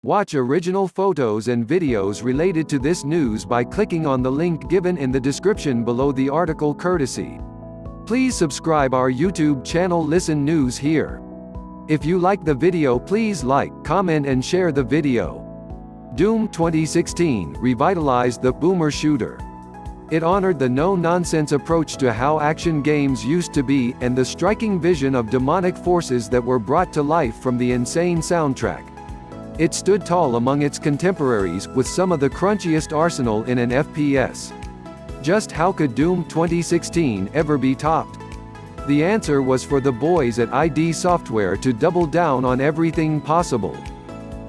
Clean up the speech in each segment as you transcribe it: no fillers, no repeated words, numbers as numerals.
Watch original photos and videos related to this news by clicking on the link given in the description below the article courtesy. Please subscribe our YouTube channel Listen News here. If you like the video, please like, comment and share the video. Doom 2016 revitalized the boomer shooter. It honored the no-nonsense approach to how action games used to be, and the striking vision of demonic forces that were brought to life from the insane soundtrack. It stood tall among its contemporaries, with some of the crunchiest arsenal in an FPS. Just how could Doom 2016 ever be topped? The answer was for the boys at ID Software to double down on everything possible.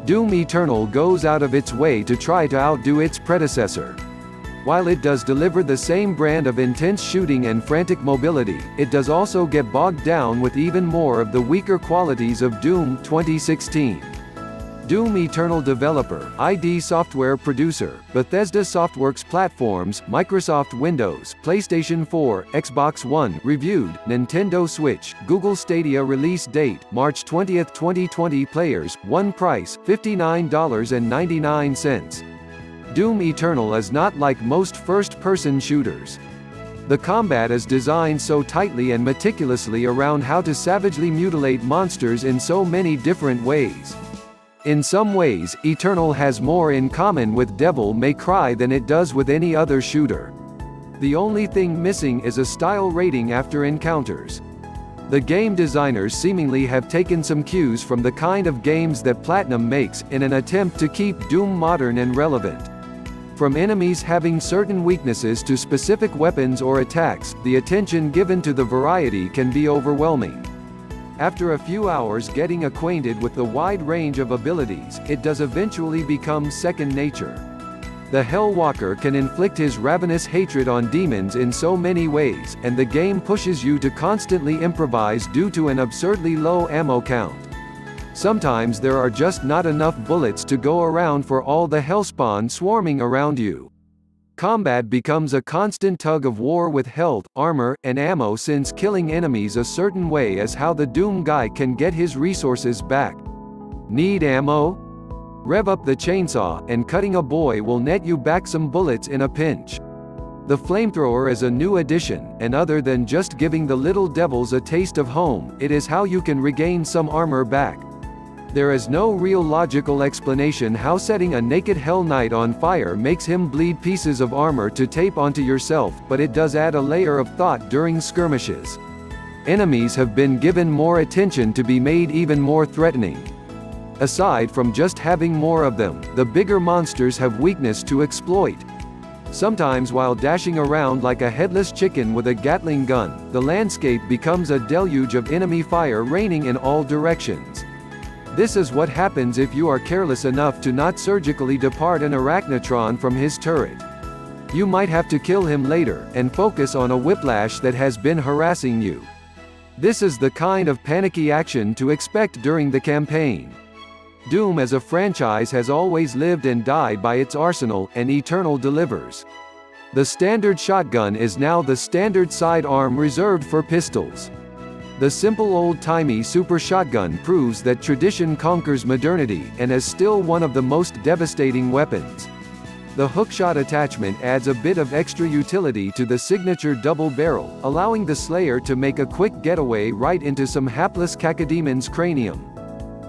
Doom Eternal goes out of its way to try to outdo its predecessor. While it does deliver the same brand of intense shooting and frantic mobility, it does also get bogged down with even more of the weaker qualities of Doom 2016. Doom Eternal developer, ID Software producer, Bethesda Softworks platforms, Microsoft Windows, PlayStation 4, Xbox One, reviewed, Nintendo Switch, Google Stadia release date, March 20, 2020 players, one price, $59.99. Doom Eternal is not like most first-person shooters. The combat is designed so tightly and meticulously around how to savagely mutilate monsters in so many different ways. In some ways, Eternal has more in common with Devil May Cry than it does with any other shooter. The only thing missing is a style rating after encounters. The game designers seemingly have taken some cues from the kind of games that Platinum makes, in an attempt to keep Doom modern and relevant. From enemies having certain weaknesses to specific weapons or attacks, the attention given to the variety can be overwhelming. After a few hours getting acquainted with the wide range of abilities, it does eventually become second nature. The Hellwalker can inflict his ravenous hatred on demons in so many ways, and the game pushes you to constantly improvise due to an absurdly low ammo count. Sometimes there are just not enough bullets to go around for all the hellspawn swarming around you. Combat becomes a constant tug of war with health, armor, and ammo, since killing enemies a certain way is how the Doom guy can get his resources back. Need ammo? Rev up the chainsaw, and cutting a boy will net you back some bullets in a pinch. The flamethrower is a new addition, and other than just giving the little devils a taste of home, it is how you can regain some armor back. There is no real logical explanation how setting a naked Hell Knight on fire makes him bleed pieces of armor to tape onto yourself, but it does add a layer of thought during skirmishes. Enemies have been given more attention to be made even more threatening. Aside from just having more of them, the bigger monsters have weakness to exploit. Sometimes while dashing around like a headless chicken with a Gatling gun, the landscape becomes a deluge of enemy fire raining in all directions. This is what happens if you are careless enough to not surgically depart an arachnotron from his turret. You might have to kill him later, and focus on a whiplash that has been harassing you. This is the kind of panicky action to expect during the campaign. Doom as a franchise has always lived and died by its arsenal, and Eternal delivers. The standard shotgun is now the standard sidearm reserved for pistols. The simple old-timey super shotgun proves that tradition conquers modernity, and is still one of the most devastating weapons. The hookshot attachment adds a bit of extra utility to the signature double barrel, allowing the Slayer to make a quick getaway right into some hapless cacademon's cranium.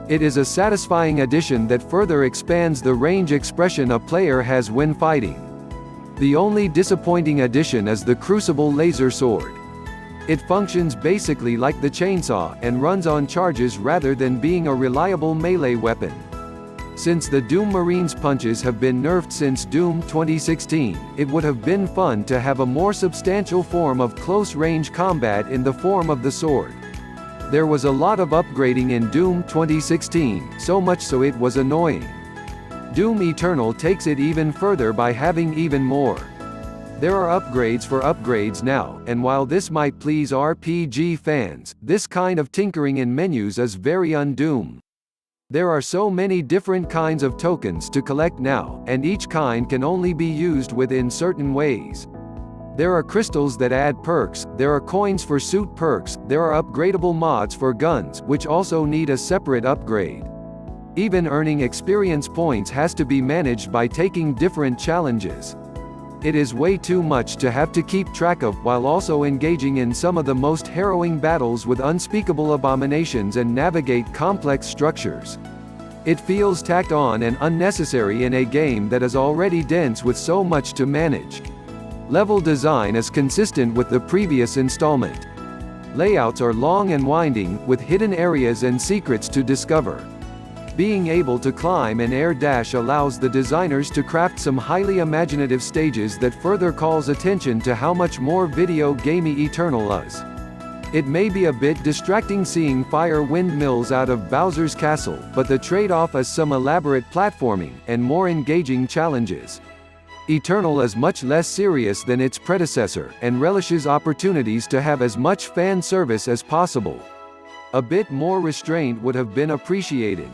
It is a satisfying addition that further expands the range expression a player has when fighting. The only disappointing addition is the Crucible laser sword. It functions basically like the chainsaw, and runs on charges rather than being a reliable melee weapon. Since the Doom Marine's punches have been nerfed since Doom 2016, it would have been fun to have a more substantial form of close-range combat in the form of the sword. There was a lot of upgrading in Doom 2016, so much so it was annoying. Doom Eternal takes it even further by having even more. There are upgrades for upgrades now, and while this might please RPG fans, this kind of tinkering in menus is very un-Doom. There are so many different kinds of tokens to collect now, and each kind can only be used within certain ways. There are crystals that add perks, there are coins for suit perks, there are upgradable mods for guns, which also need a separate upgrade. Even earning experience points has to be managed by taking different challenges. It is way too much to have to keep track of, while also engaging in some of the most harrowing battles with unspeakable abominations and navigate complex structures. It feels tacked on and unnecessary in a game that is already dense with so much to manage. Level design is consistent with the previous installment. Layouts are long and winding, with hidden areas and secrets to discover. Being able to climb and air dash allows the designers to craft some highly imaginative stages that further calls attention to how much more video gamey Eternal is. It may be a bit distracting seeing fire windmills out of Bowser's castle, but the trade-off is some elaborate platforming, and more engaging challenges. Eternal is much less serious than its predecessor, and relishes opportunities to have as much fan service as possible. A bit more restraint would have been appreciated.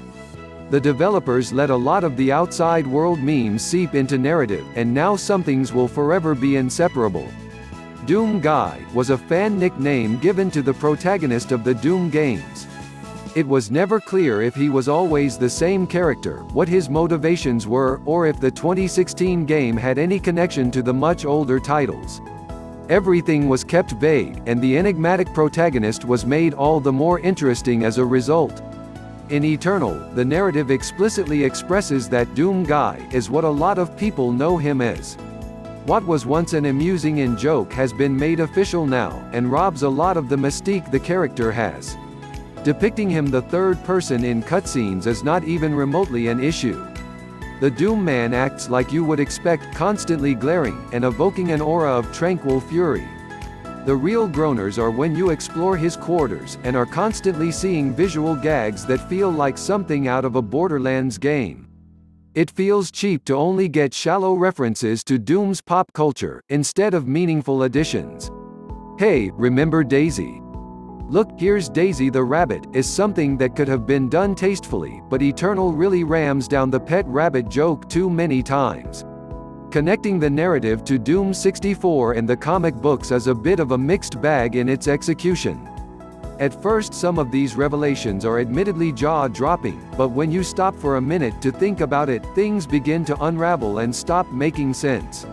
The developers let a lot of the outside world memes seep into narrative, and now some things will forever be inseparable. Doom Guy was a fan nickname given to the protagonist of the Doom games. It was never clear if he was always the same character, what his motivations were, or if the 2016 game had any connection to the much older titles. Everything was kept vague, and the enigmatic protagonist was made all the more interesting as a result. In Eternal, the narrative explicitly expresses that Doom Guy is what a lot of people know him as. What was once an amusing in-joke has been made official now, and robs a lot of the mystique the character has. Depicting him the third person in cutscenes is not even remotely an issue. The Doom Man acts like you would expect, constantly glaring, and evoking an aura of tranquil fury. The real groaners are when you explore his quarters, and are constantly seeing visual gags that feel like something out of a Borderlands game. It feels cheap to only get shallow references to Doom's pop culture, instead of meaningful additions. "Hey, remember Daisy? Look, here's Daisy the rabbit," is something that could have been done tastefully, but Eternal really rams down the pet rabbit joke too many times. Connecting the narrative to Doom 64 and the comic books is a bit of a mixed bag in its execution. At first some of these revelations are admittedly jaw-dropping, but when you stop for a minute to think about it, things begin to unravel and stop making sense.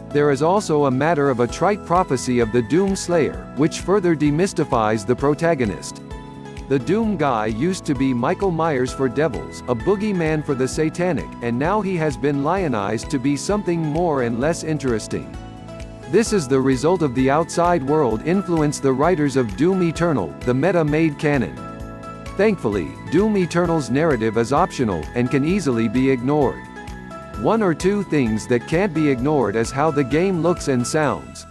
There is also a matter of a trite prophecy of the Doom Slayer, which further demystifies the protagonist. The Doom Guy used to be Michael Myers for devils, a boogeyman for the satanic, and now he has been lionized to be something more and less interesting. This is the result of the outside world influence the writers of Doom Eternal, the meta-made canon. Thankfully, Doom Eternal's narrative is optional, and can easily be ignored. One or two things that can't be ignored is how the game looks and sounds.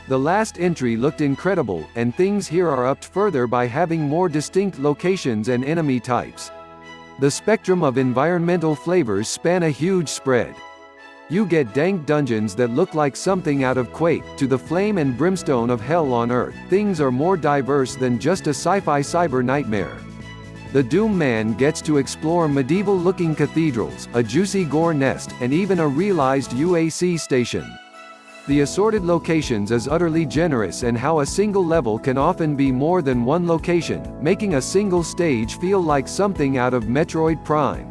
The last entry looked incredible, and things here are upped further by having more distinct locations and enemy types. The spectrum of environmental flavors span a huge spread. You get dank dungeons that look like something out of Quake, to the flame and brimstone of hell on Earth. Things are more diverse than just a sci-fi cyber nightmare. The Doom Man gets to explore medieval-looking cathedrals, a juicy gore nest, and even a realized UAC station. The assorted locations is utterly generous, and how a single level can often be more than one location, making a single stage feel like something out of Metroid Prime.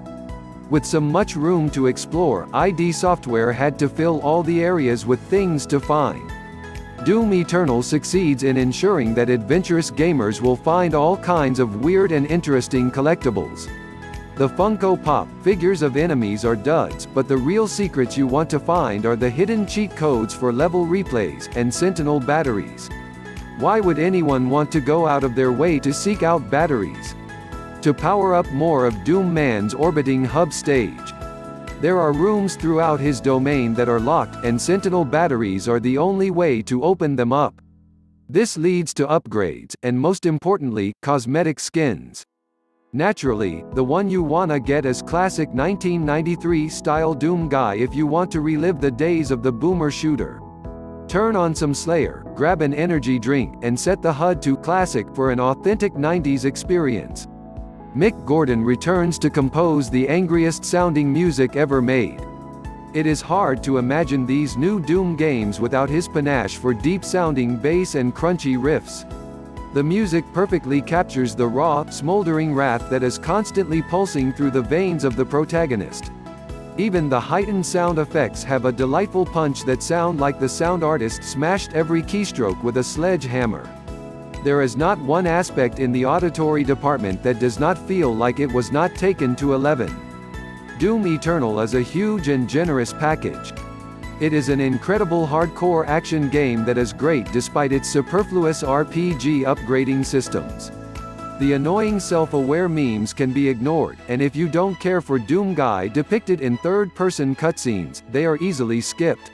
With so much room to explore, ID Software had to fill all the areas with things to find. Doom Eternal succeeds in ensuring that adventurous gamers will find all kinds of weird and interesting collectibles. The Funko Pop figures of enemies are duds, but the real secrets you want to find are the hidden cheat codes for level replays, and Sentinel batteries. Why would anyone want to go out of their way to seek out batteries? To power up more of Doom Man's orbiting hub stage. There are rooms throughout his domain that are locked, and Sentinel batteries are the only way to open them up. This leads to upgrades, and most importantly, cosmetic skins. Naturally, the one you wanna get is classic 1993 style Doom Guy if you want to relive the days of the boomer shooter. Turn on some Slayer, grab an energy drink, and set the HUD to classic for an authentic 90s experience. Mick Gordon returns to compose the angriest sounding music ever made. It is hard to imagine these new Doom games without his panache for deep sounding bass and crunchy riffs. The music perfectly captures the raw, smoldering wrath that is constantly pulsing through the veins of the protagonist. Even the heightened sound effects have a delightful punch that sound like the sound artist smashed every keystroke with a sledgehammer. There is not one aspect in the auditory department that does not feel like it was not taken to 11. Doom Eternal is a huge and generous package. It is an incredible hardcore action game that is great despite its superfluous RPG upgrading systems. The annoying self-aware memes can be ignored, and if you don't care for Doom Guy depicted in third-person cutscenes, they are easily skipped.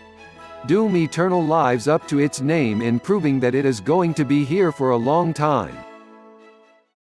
Doom Eternal lives up to its name in proving that it is going to be here for a long time.